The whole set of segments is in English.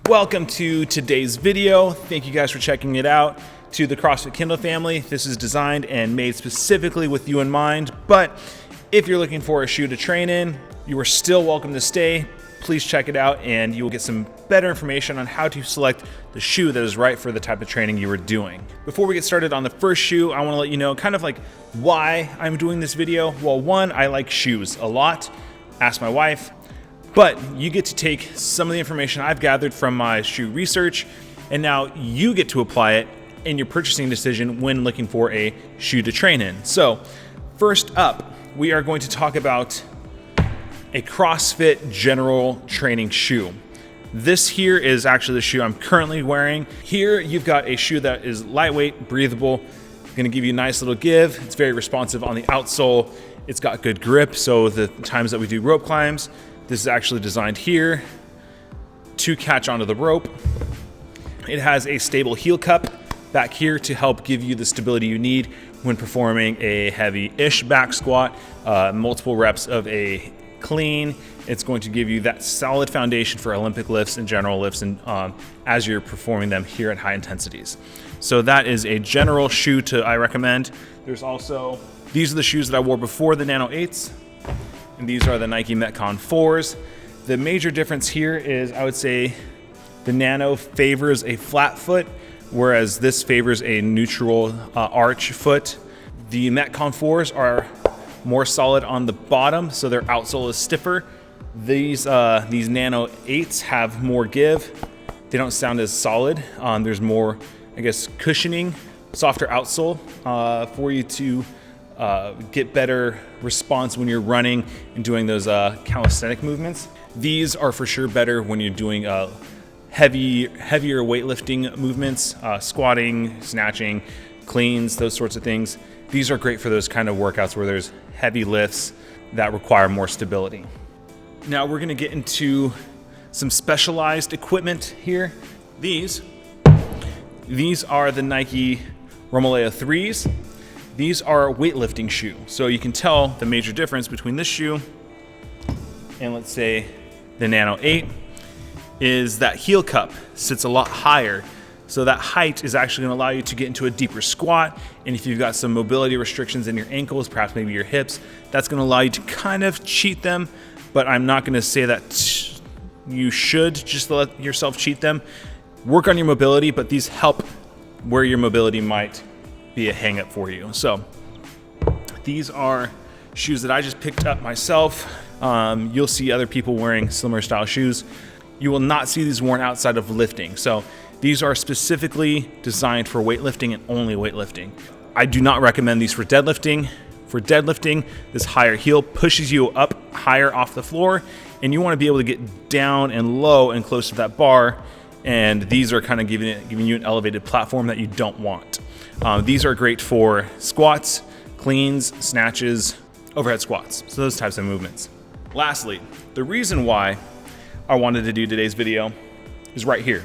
Welcome to today's video. Thank you guys for checking it out. To the CrossFit Kindle family, this is designed and made specifically with you in mind, but if you're looking for a shoe to train in, you are still welcome to stay. Please check it out and you will get some better information on how to select the shoe that is right for the type of training you are doing. Before we get started on the first shoe, I want to let you know kind of like why I'm doing this video. Well, one, I like shoes a lot. Ask my wife. But you get to take some of the information I've gathered from my shoe research, and now you get to apply it in your purchasing decision when looking for a shoe to train in. So first up, we are going to talk about a CrossFit general training shoe. This here is actually the shoe I'm currently wearing. Here you've got a shoe that is lightweight, breathable, gonna give you a nice little give. It's very responsive on the outsole. It's got good grip, so the times that we do rope climbs, this is actually designed here to catch onto the rope. It has a stable heel cup back here to help give you the stability you need when performing a heavy-ish back squat, multiple reps of a clean. It's going to give you that solid foundation for Olympic lifts and general lifts and as you're performing them here at high intensities. So that is a general shoe I recommend. There's also, these are the shoes that I wore before the Nano 8s, and these are the Nike Metcon 4s. The major difference here is I would say the Nano favors a flat foot, whereas this favors a neutral arch foot. The Metcon 4s are more solid on the bottom, so their outsole is stiffer. These Nano 8s have more give. They don't sound as solid. There's more, I guess, cushioning, softer outsole for you to get better response when you're running and doing those calisthenic movements. These are for sure better when you're doing heavier weightlifting movements, squatting, snatching, cleans, those sorts of things. These are great for those kind of workouts where there's heavy lifts that require more stability. Now we're gonna get into some specialized equipment here. These are the Nike Romaleo 3s. These are a weightlifting shoe. So you can tell the major difference between this shoe and let's say the Nano 8 is that heel cup sits a lot higher. So that height is actually gonna allow you to get into a deeper squat. And if you've got some mobility restrictions in your ankles, perhaps maybe your hips, that's gonna allow you to kind of cheat them. But I'm not gonna say that you should just let yourself cheat them. Work on your mobility, but these help where your mobility might be a hang up for you. So these are shoes that I just picked up myself. You'll see other people wearing similar style shoes. You will not see these worn outside of lifting. So these are specifically designed for weightlifting and only weightlifting. I do not recommend these for deadlifting. For deadlifting, this higher heel pushes you up higher off the floor, and you want to be able to get down and low and close to that bar. And these are kind of giving you an elevated platform that you don't want. These are great for squats, cleans, snatches, overhead squats. So those types of movements. Lastly, the reason why I wanted to do today's video is right here.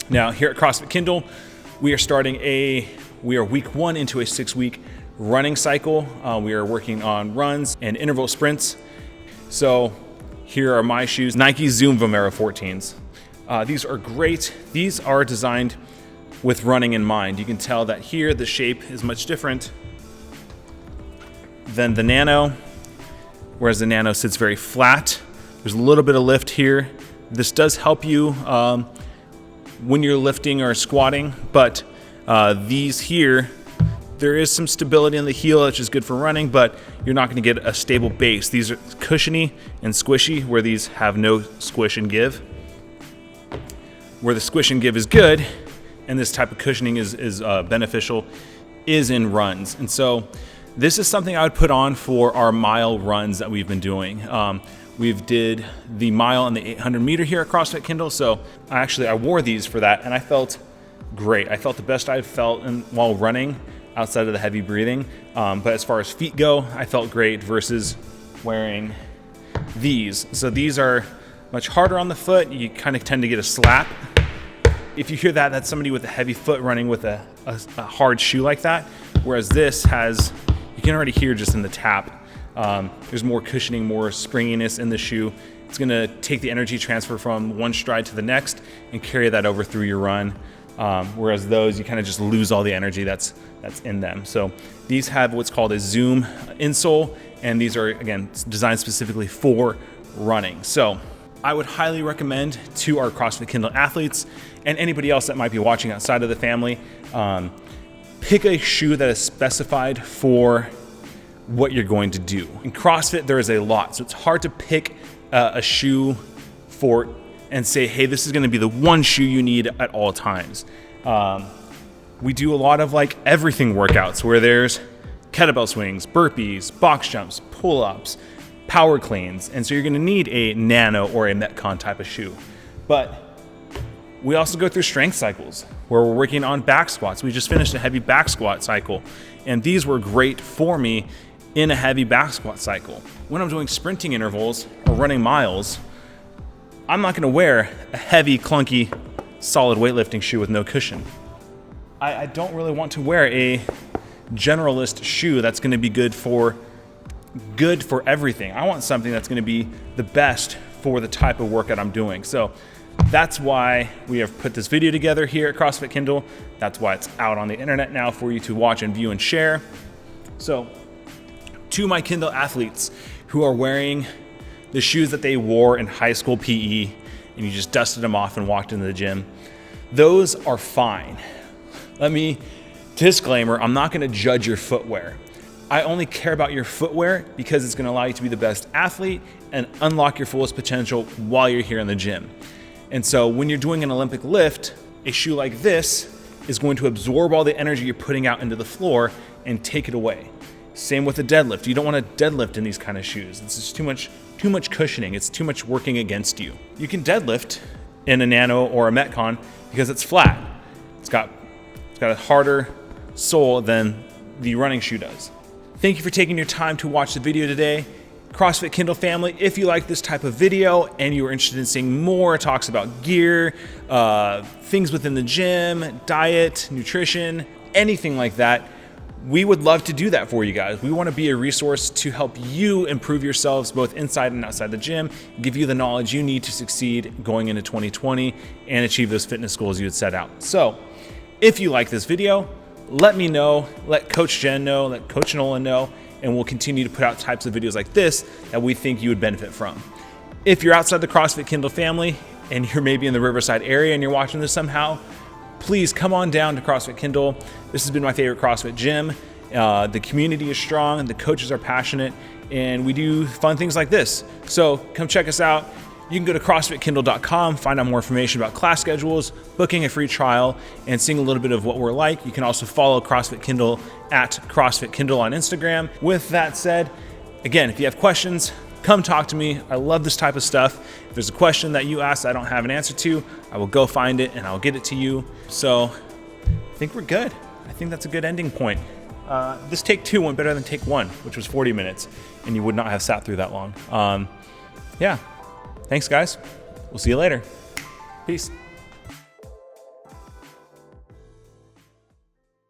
Now, here at CrossFit Kindle, we are week 1 into a 6-week running cycle. We are working on runs and interval sprints. So here are my shoes, Nike Zoom Vomero 14s. These are great. These are designed with running in mind. You can tell that here the shape is much different than the Nano, whereas the Nano sits very flat. There's a little bit of lift here. This does help you when you're lifting or squatting, but these here, there is some stability in the heel, which is good for running, but you're not gonna get a stable base. These are cushiony and squishy, where these have no squish and give. Where the squish and give is good, and this type of cushioning is beneficial, is in runs. And so this is something I would put on for our mile runs that we've been doing. We've did the mile and the 800 meter here at CrossFit Kindle. So I wore these for that and I felt great. I felt the best I've felt while running outside of the heavy breathing. But as far as feet go, I felt great versus wearing these. So these are much harder on the foot. You kind of tend to get a slap. If you hear that, that's somebody with a heavy foot running with a hard shoe like that. Whereas this has, you can already hear just in the tap, there's more cushioning, more springiness in the shoe, It's gonna take the energy transfer from one stride to the next and carry that over through your run. Whereas those, you kind of just lose all the energy that's in them. So these have what's called a Zoom insole, and these are, again, designed specifically for running. So I would highly recommend to our CrossFit Kindle athletes and anybody else that might be watching outside of the family, pick a shoe that is specified for what you're going to do. In CrossFit, there is a lot, so it's hard to pick a shoe for and say, hey, this is gonna be the one shoe you need at all times. We do a lot of like everything workouts where there's kettlebell swings, burpees, box jumps, pull-ups, power cleans, and so you're gonna need a Nano or a Metcon type of shoe. But we also go through strength cycles where we're working on back squats. We just finished a heavy back squat cycle, and these were great for me in a heavy back squat cycle. When I'm doing sprinting intervals or running miles, I'm not gonna wear a heavy, clunky, solid weightlifting shoe with no cushion. I don't really want to wear a generalist shoe that's gonna be good for everything. I want something that's gonna be the best for the type of workout I'm doing. So that's why we have put this video together here at CrossFit Kindle. That's why it's out on the internet now for you to watch and view and share. So to my Kindle athletes who are wearing the shoes that they wore in high school PE and you just dusted them off and walked into the gym, those are fine. Let me, disclaimer, I'm not gonna judge your footwear. I only care about your footwear because it's gonna allow you to be the best athlete and unlock your fullest potential while you're here in the gym. And so when you're doing an Olympic lift, a shoe like this is going to absorb all the energy you're putting out into the floor and take it away. Same with a deadlift. You don't want to deadlift in these kind of shoes. It's just too much cushioning. It's too much working against you. You can deadlift in a Nano or a Metcon because it's flat. It's got a harder sole than the running shoe does. Thank you for taking your time to watch the video today. CrossFit Kindle family, if you like this type of video and you are interested in seeing more talks about gear, things within the gym, diet, nutrition, anything like that, we would love to do that for you guys. We want to be a resource to help you improve yourselves both inside and outside the gym, give you the knowledge you need to succeed going into 2020 and achieve those fitness goals you had set out. So if you like this video, let me know, let Coach Jen know, let Coach Nolan know, and we'll continue to put out types of videos like this that we think you would benefit from. If you're outside the CrossFit Kindle family and you're maybe in the Riverside area and you're watching this somehow, please come on down to CrossFit Kindle. This has been my favorite CrossFit gym. The community is strong, the coaches are passionate, and we do fun things like this. So come check us out. You can go to crossfitkindle.com, find out more information about class schedules, booking a free trial, and seeing a little bit of what we're like. You can also follow CrossFit Kindle at CrossFit Kindle on Instagram. With that said, again, if you have questions, come talk to me. I love this type of stuff. If there's a question that you asked I don't have an answer to, I will go find it and I'll get it to you. So I think we're good. I think that's a good ending point. This take 2 went better than take 1, which was 40 minutes, and you would not have sat through that long. Yeah. Thanks, guys. We'll see you later. Peace.